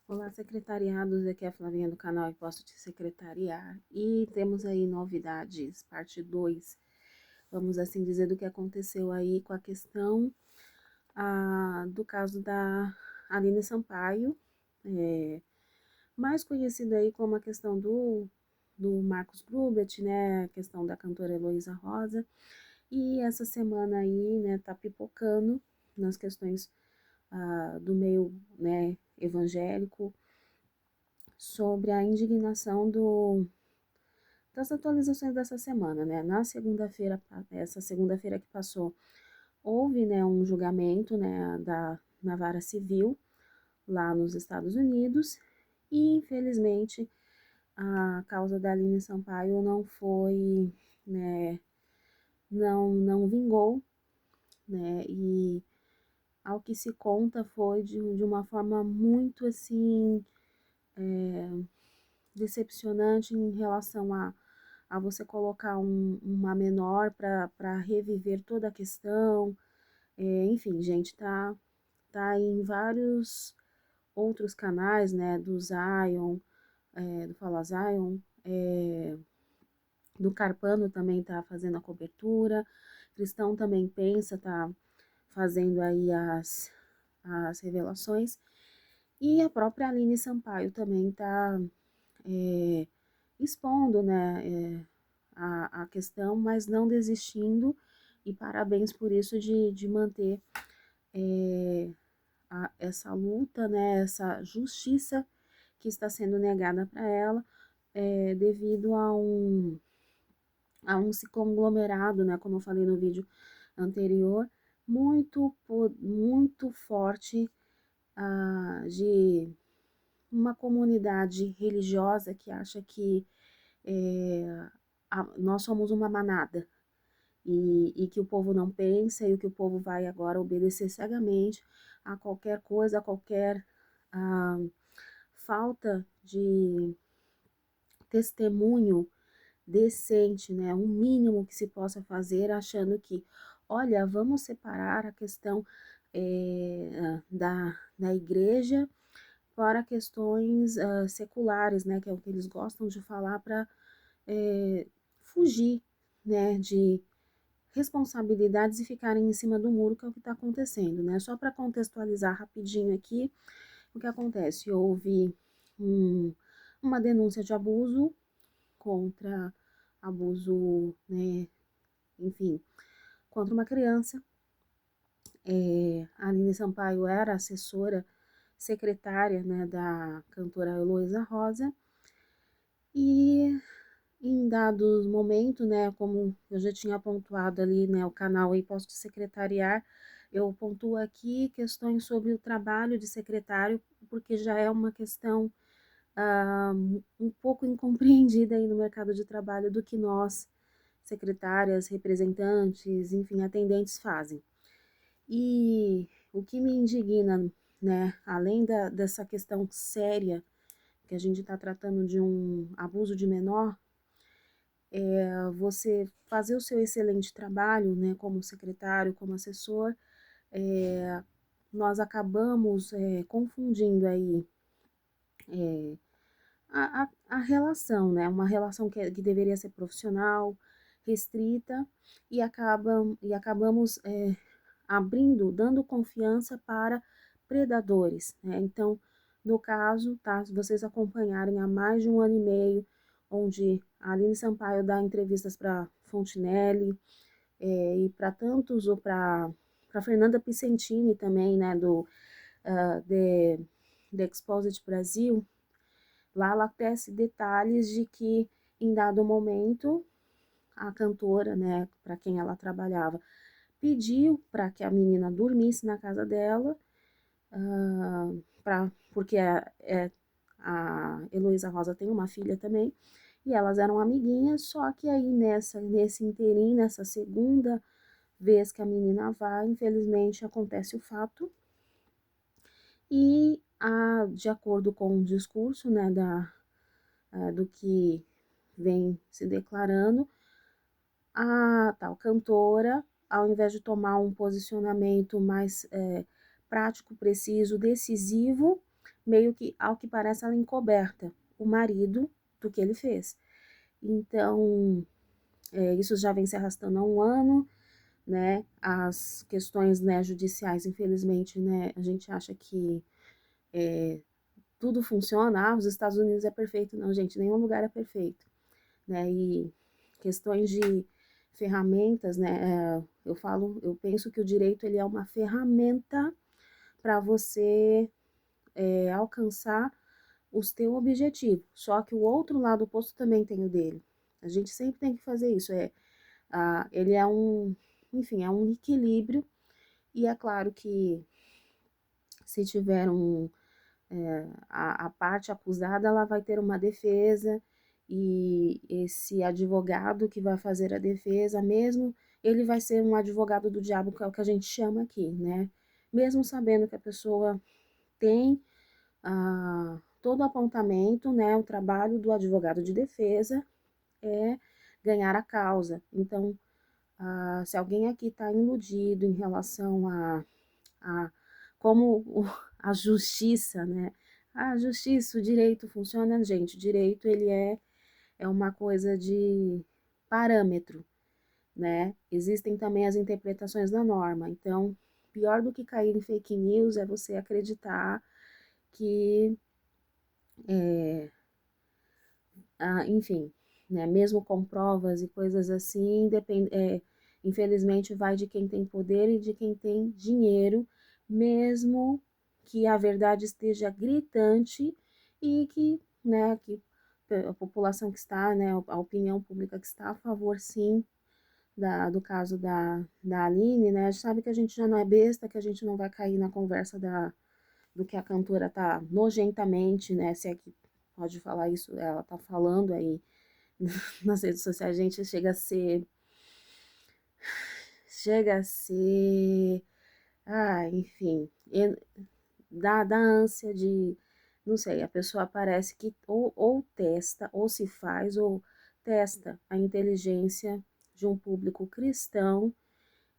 Olá, secretariados, aqui é a Flavinha do canal E Posso Te Secretariar. E temos aí novidades, parte 2, vamos assim dizer, do que aconteceu aí com a questão do caso da Aline Sampaio, mais conhecido aí como a questão do Marcos Grubert, né, a questão da cantora Heloísa Rosa. E essa semana aí, né, tá pipocando nas questões do meio, né, evangélico, sobre a indignação das atualizações dessa semana, né? Na segunda-feira, essa segunda-feira que passou, houve, né, um julgamento, né, na vara civil lá nos Estados Unidos e, infelizmente, a causa da Aline Sampaio não foi, né, não vingou, né? E ao que se conta foi de uma forma muito assim decepcionante em relação a você colocar uma menor para reviver toda a questão. Enfim, gente, tá em vários outros canais, né, do Zion, do Fala Zion, do Carpano também tá fazendo a cobertura, Cristão também pensa, tá fazendo aí as revelações, e a própria Aline Sampaio também tá é, expondo, né, a questão, mas não desistindo, e parabéns por isso de manter essa luta, né, essa justiça que está sendo negada para ela, devido a um conglomerado, né, como eu falei no vídeo anterior, muito forte, de uma comunidade religiosa que acha que nós somos uma manada, e que o povo não pensa, e que o povo vai agora obedecer cegamente a qualquer coisa, a qualquer ah, falta de testemunho decente, né? Um mínimo que se possa fazer, achando que, olha, vamos separar a questão da igreja para questões seculares, né? Que é o que eles gostam de falar para fugir, né? De responsabilidades e ficarem em cima do muro, que é o que está acontecendo, né? Só para contextualizar rapidinho aqui, o que acontece? Houve um, uma denúncia de abuso contra abuso, né? Enfim, contra uma criança. A Aline Sampaio era assessora secretária, né, da cantora Heloísa Rosa, e em dados momentos, né, como eu já tinha pontuado ali, né, o canal aí Posso Te Secretariar, eu pontuo aqui questões sobre o trabalho de secretário, porque já é uma questão um pouco incompreendida aí no mercado de trabalho do que nós, secretárias, representantes, enfim, atendentes fazem. E o que me indigna, né, além dessa questão séria, que a gente está tratando de um abuso de menor, você fazer o seu excelente trabalho, né, como secretário, como assessor, nós acabamos confundindo aí a relação, né, uma relação que deveria ser profissional, restrita, e acabamos abrindo, dando confiança para predadores, né? Então, no caso, tá, se vocês acompanharem há mais de um ano e meio, onde a Aline Sampaio dá entrevistas para Fontinelli, e para tantos, ou para Fernanda Picentini também, né, do The Exposit Brasil, lá ela tece detalhes de que em dado momento a cantora, né, para quem ela trabalhava, pediu para que a menina dormisse na casa dela, porque a Heloísa Rosa tem uma filha também, e elas eram amiguinhas, só que aí nesse interim, nessa segunda vez que a menina vai, infelizmente acontece o fato, e de acordo com o discurso, né, do que vem se declarando, a tal cantora, ao invés de tomar um posicionamento mais prático, preciso, decisivo, meio que, ao que parece, ela encoberta o marido do que ele fez. Então, isso já vem se arrastando há um ano, né? As questões, né, judiciais, infelizmente, né, a gente acha que tudo funciona. Ah, os Estados Unidos é perfeito. Não, gente, nenhum lugar é perfeito, né? E questões de ferramentas, né? Eu penso que o direito ele é uma ferramenta para você alcançar o seu objetivo. Só que o outro lado oposto também tem o dele. A gente sempre tem que fazer isso. Ele é enfim, é um equilíbrio. E é claro que se tiver a parte acusada, ela vai ter uma defesa, e esse advogado que vai fazer a defesa, mesmo, ele vai ser um advogado do diabo, que é o que a gente chama aqui, né? Mesmo sabendo que a pessoa tem todo o apontamento, né? O trabalho do advogado de defesa é ganhar a causa. Então, se alguém aqui está iludido em relação a como a justiça, né? A justiça, o direito funciona, gente. O direito ele é uma coisa de parâmetro, né? Existem também as interpretações da norma. Então, pior do que cair em fake news é você acreditar que, enfim, né? Mesmo com provas e coisas assim, infelizmente vai de quem tem poder e de quem tem dinheiro, mesmo que a verdade esteja gritante e que, né, que a população que está, né, a opinião pública que está a favor, sim, do caso da Aline, né, a gente sabe que a gente já não é besta, que a gente não vai cair na conversa do que a cantora tá nojentamente, né, se é que pode falar isso, ela tá falando aí nas redes sociais, a gente chega a ser, enfim, dá ânsia de, não sei, a pessoa parece que ou testa, ou se faz, ou testa a inteligência de um público cristão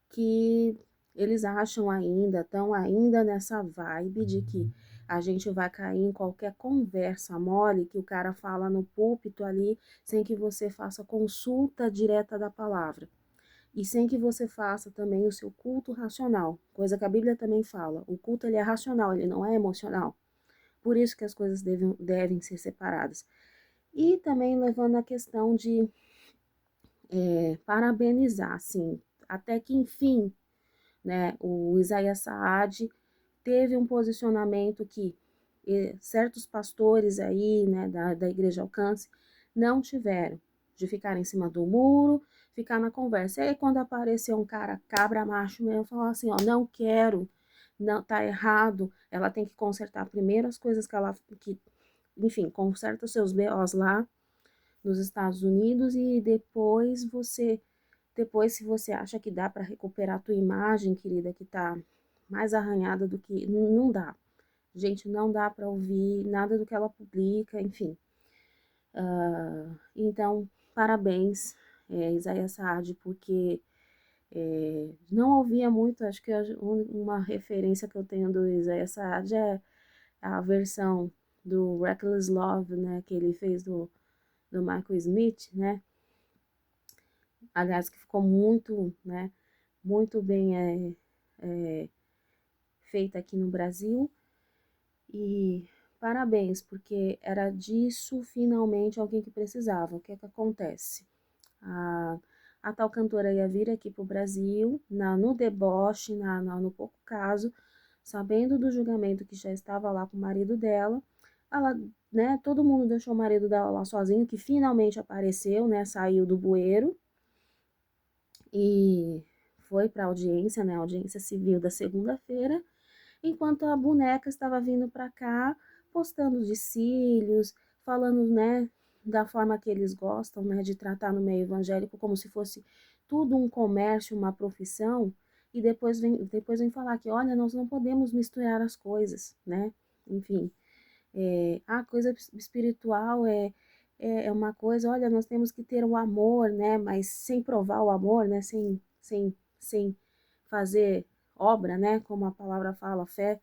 que eles acham ainda, estão ainda nessa vibe de que a gente vai cair em qualquer conversa mole que o cara fala no púlpito ali, sem que você faça consulta direta da palavra. E sem que você faça também o seu culto racional, coisa que a Bíblia também fala. O culto ele é racional, ele não é emocional. Por isso que as coisas devem ser separadas. E também levando a questão de parabenizar, assim, até que enfim, né, o Isaías Saad teve um posicionamento que certos pastores aí, né, da Igreja Alcance, não tiveram, de ficar em cima do muro, ficar na conversa. E aí, quando apareceu um cara cabra macho mesmo, falou assim, ó, não quero, não, tá errado, ela tem que consertar primeiro as coisas enfim, conserta os seus BOs lá nos Estados Unidos, e depois, se você acha que dá para recuperar a tua imagem, querida, que tá mais arranhada do que, não dá. Gente, não dá para ouvir nada do que ela publica, enfim. Então, parabéns, Isaías Saad, porque não ouvia muito, acho que uma referência que eu tenho do Isaías Saad é a versão do Reckless Love, né, que ele fez do Michael Smith, né, aliás, que ficou muito, né, muito bem feita aqui no Brasil, e parabéns, porque era disso finalmente alguém que precisava. O que é que acontece? A, a tal cantora ia vir aqui para o Brasil, no deboche, no pouco caso, sabendo do julgamento que já estava lá com o marido dela, ela, né, todo mundo deixou o marido dela lá sozinho, que finalmente apareceu, né, saiu do bueiro e foi para a audiência, né, a audiência civil da segunda-feira, enquanto a boneca estava vindo para cá, postando de cílios, falando, né, da forma que eles gostam, né, de tratar no meio evangélico como se fosse tudo um comércio, uma profissão, e depois vem falar que, olha, nós não podemos misturar as coisas, né, enfim, a coisa espiritual é uma coisa, olha, nós temos que ter o amor, né, mas sem provar o amor, né, sem fazer obra, né, como a palavra fala, fé.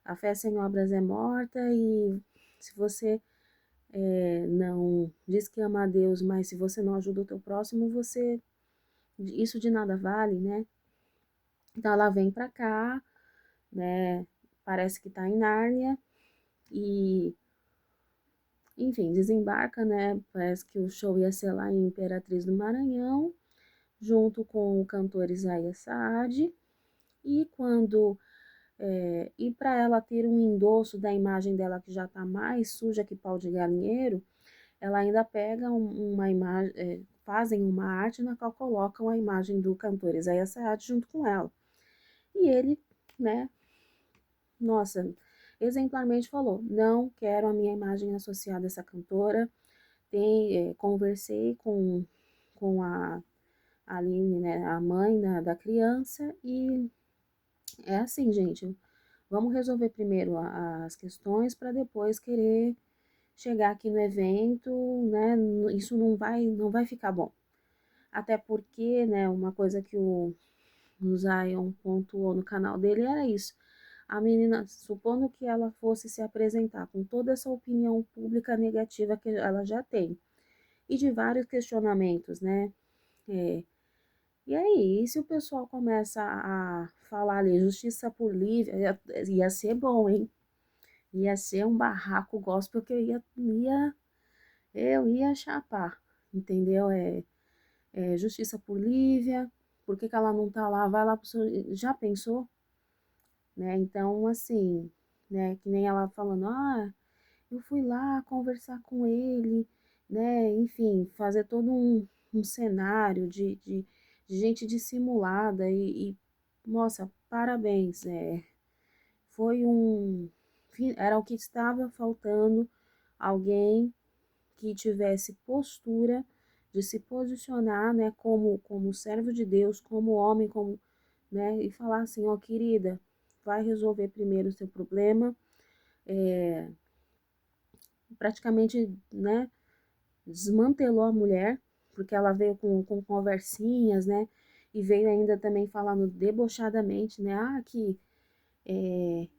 A fé sem obras é morta e se você não diz que ama a Deus, mas se você não ajuda o teu próximo, isso de nada vale, né? Então ela vem pra cá, né? Parece que tá em Nárnia e, enfim, desembarca, né? Parece que o show ia ser lá em Imperatriz do Maranhão, junto com o cantor Isaías Saad. E quando e para ela ter um endosso da imagem dela que já está mais suja que pau de galinheiro, ela ainda pega uma imagem, fazem uma arte na qual colocam a imagem do cantor Isaías Saad junto com ela. E ele, né, nossa, exemplarmente falou: não quero a minha imagem associada a essa cantora. Conversei com a Aline, né, a mãe da criança, e é assim, gente. Vamos resolver primeiro as questões para depois querer chegar aqui no evento, né? Isso não vai ficar bom. Até porque, né, uma coisa que o Zion pontuou no canal dele era isso. A menina, supondo que ela fosse se apresentar com toda essa opinião pública negativa que ela já tem, e de vários questionamentos, né? É, e aí, se o pessoal começa a falar ali, justiça por livre, ia ser bom, hein? Ia ser um barraco gospel que eu ia chapar, entendeu? Justiça por Lívia, por que ela não tá lá? Vai lá pro seu, já pensou? Né? Então, assim, né, que nem ela falando, eu fui lá conversar com ele, né, enfim, fazer todo um cenário de gente dissimulada nossa, parabéns, foi era o que estava faltando, alguém que tivesse postura de se posicionar, né, como servo de Deus, como homem, né, e falar assim, ó, querida, vai resolver primeiro o seu problema, praticamente, né, desmantelou a mulher, porque ela veio com conversinhas, né, e veio ainda também falando debochadamente, né,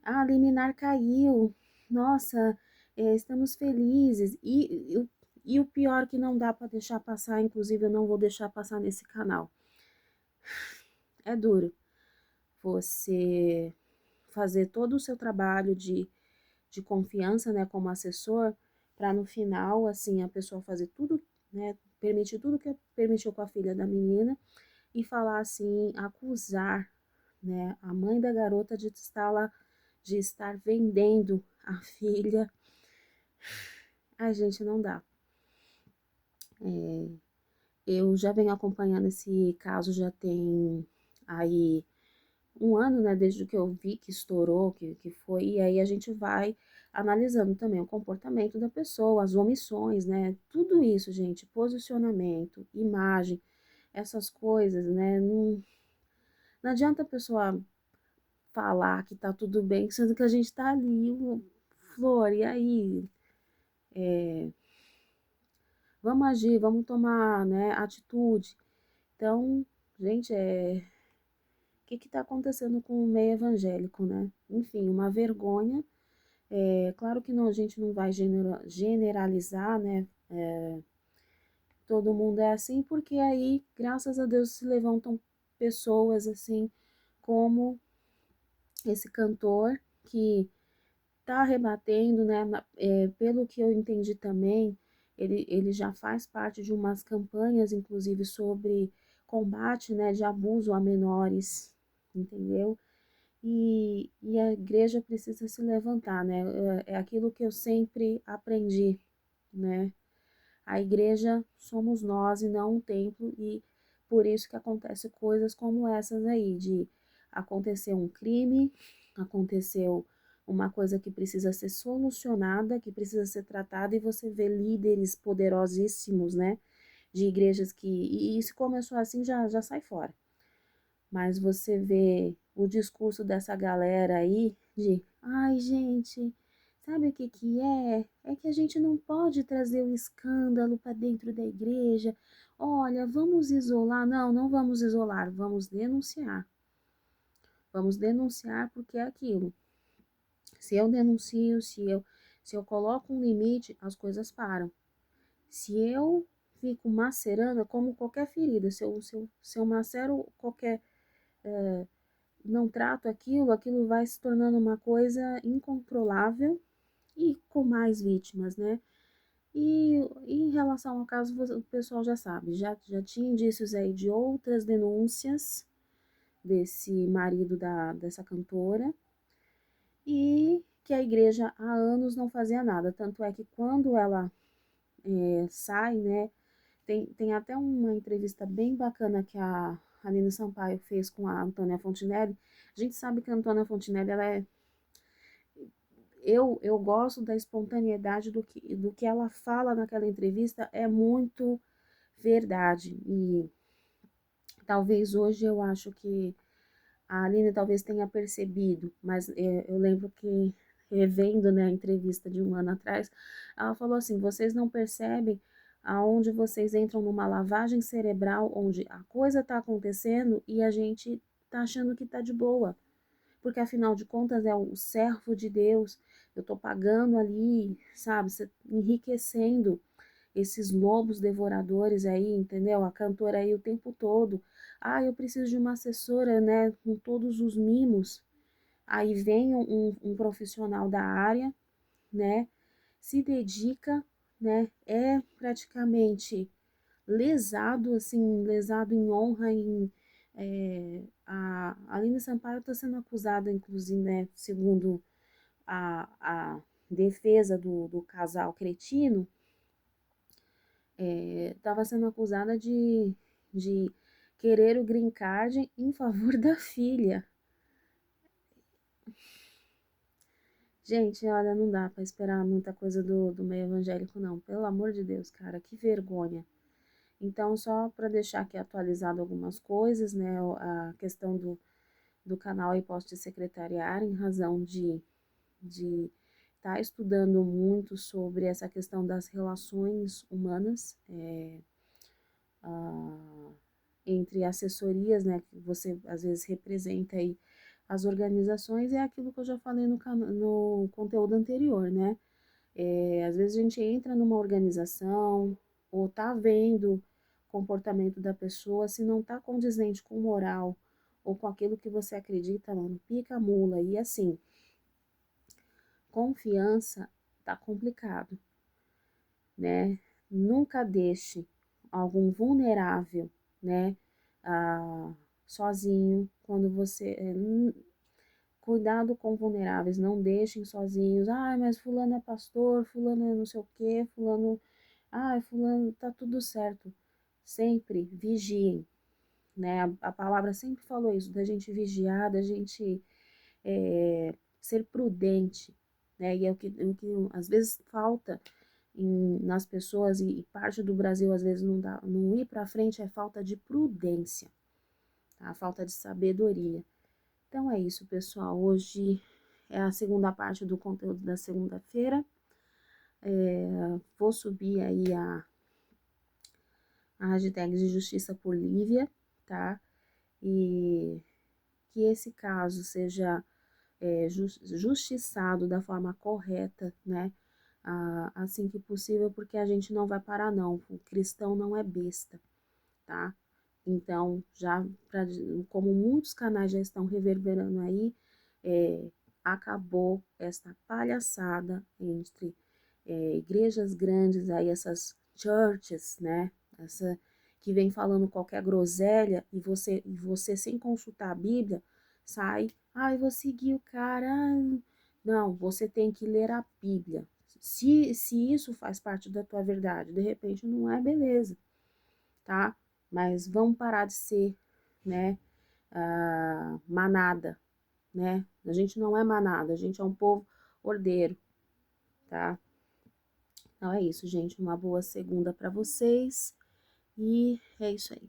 a liminar caiu, nossa, estamos felizes, e o pior que não dá para deixar passar, inclusive eu não vou deixar passar nesse canal, é duro você fazer todo o seu trabalho de confiança, né, como assessor, para no final, assim, a pessoa fazer tudo, né, permitir tudo que permitiu com a filha da menina e falar assim, acusar, né, a mãe da garota de estar lá, de estar vendendo a filha. Ai, gente, não dá. Eu já venho acompanhando esse caso, já tem aí um ano, né, desde que eu vi que estourou, que foi, e aí a gente vai analisando também o comportamento da pessoa, as omissões, né, tudo isso, gente, posicionamento, imagem, essas coisas, né, não adianta a pessoa falar que tá tudo bem, sendo que a gente tá ali, Flor, e aí, vamos agir, vamos tomar, né, atitude. Então, gente, o que está acontecendo com o meio evangélico, né? Enfim, uma vergonha. Claro que não, a gente não vai generalizar, né? Todo mundo é assim, porque aí, graças a Deus, se levantam pessoas assim, como esse cantor que está rebatendo, né? Pelo que eu entendi também, ele já faz parte de umas campanhas, inclusive, sobre combate, né, de abuso a menores, entendeu? E a igreja precisa se levantar, né? É aquilo que eu sempre aprendi, né? A igreja somos nós e não um templo, e por isso que acontece coisas como essas aí, de acontecer um crime, aconteceu uma coisa que precisa ser solucionada, que precisa ser tratada, e você vê líderes poderosíssimos, né? De igrejas e se começou assim, já sai fora. Mas você vê o discurso dessa galera aí de, ai, gente, sabe o que que é? É que a gente não pode trazer o escândalo para dentro da igreja. Olha, vamos isolar. Não, não vamos isolar, vamos denunciar. Vamos denunciar porque é aquilo. Se eu denuncio, se eu coloco um limite, as coisas param. Se eu fico macerando, como qualquer ferida, se eu macero qualquer, não trato aquilo, aquilo vai se tornando uma coisa incontrolável e com mais vítimas, né? E em relação ao caso, o pessoal já sabe, já tinha indícios aí de outras denúncias desse marido dessa cantora, e que a igreja há anos não fazia nada. Tanto é que quando ela sai, né, tem até uma entrevista bem bacana que a Nina Sampaio fez com a Antônia Fontinelli. A gente sabe que a Antônia Fontinelli, ela é. Eu gosto da espontaneidade do que ela fala naquela entrevista, é muito verdade. E talvez hoje eu acho que a Aline talvez tenha percebido, mas eu lembro que, revendo, né, a entrevista de um ano atrás, ela falou assim: vocês não percebem aonde vocês entram numa lavagem cerebral, onde a coisa está acontecendo e a gente está achando que está de boa, porque afinal de contas é o servo de Deus, eu estou pagando ali, sabe, enriquecendo esses lobos devoradores aí, entendeu? A cantora aí o tempo todo. Ah, eu preciso de uma assessora, né, com todos os mimos. Aí vem um profissional da área, né, se dedica, né, é praticamente lesado, assim, lesado em honra, a Aline Sampaio está sendo acusada, inclusive, né, segundo a defesa do casal cretino, estava sendo acusada de querer o green card em favor da filha. Gente, olha, não dá para esperar muita coisa do meio evangélico, não. Pelo amor de Deus, cara, que vergonha. Então, só para deixar aqui atualizado algumas coisas, né? A questão do canal aí posso te secretariar, em razão de estar estudando muito sobre essa questão das relações humanas, entre assessorias, né, que você às vezes representa aí as organizações, é aquilo que eu já falei no conteúdo anterior, né? Às vezes a gente entra numa organização ou tá vendo o comportamento da pessoa, se não tá condizente com moral ou com aquilo que você acredita, mano, pica a mula. E assim, confiança tá complicado, né? Nunca deixe algum vulnerável, né, ah, sozinho. Quando você cuidado com vulneráveis, não deixem sozinhos. Ah, mas fulano é pastor, fulano é não sei o quê, fulano, fulano tá tudo certo. Sempre vigiem, né? A palavra sempre falou isso, da gente vigiar, da gente ser prudente, né? E é o que às vezes falta nas pessoas, e parte do Brasil às vezes não ir para frente, é falta de prudência, tá? Falta de sabedoria. Então é isso, pessoal. Hoje é a segunda parte do conteúdo da segunda-feira. Vou subir aí a hashtag de Justiça por Lívia, tá? E que esse caso seja justiçado da forma correta, né? Assim que possível, porque a gente não vai parar, não. O cristão não é besta, tá? Então, como muitos canais já estão reverberando aí, acabou esta palhaçada entre igrejas grandes, aí essas churches, né? Essa que vem falando qualquer groselha e você sem consultar a Bíblia sai, eu vou seguir o cara. Não, você tem que ler a Bíblia. Se isso faz parte da tua verdade, de repente não é, beleza, tá? Mas vamos parar de ser, né, manada, né? A gente não é manada, a gente é um povo ordeiro, tá? Então é isso, gente. Uma boa segunda para vocês e é isso aí.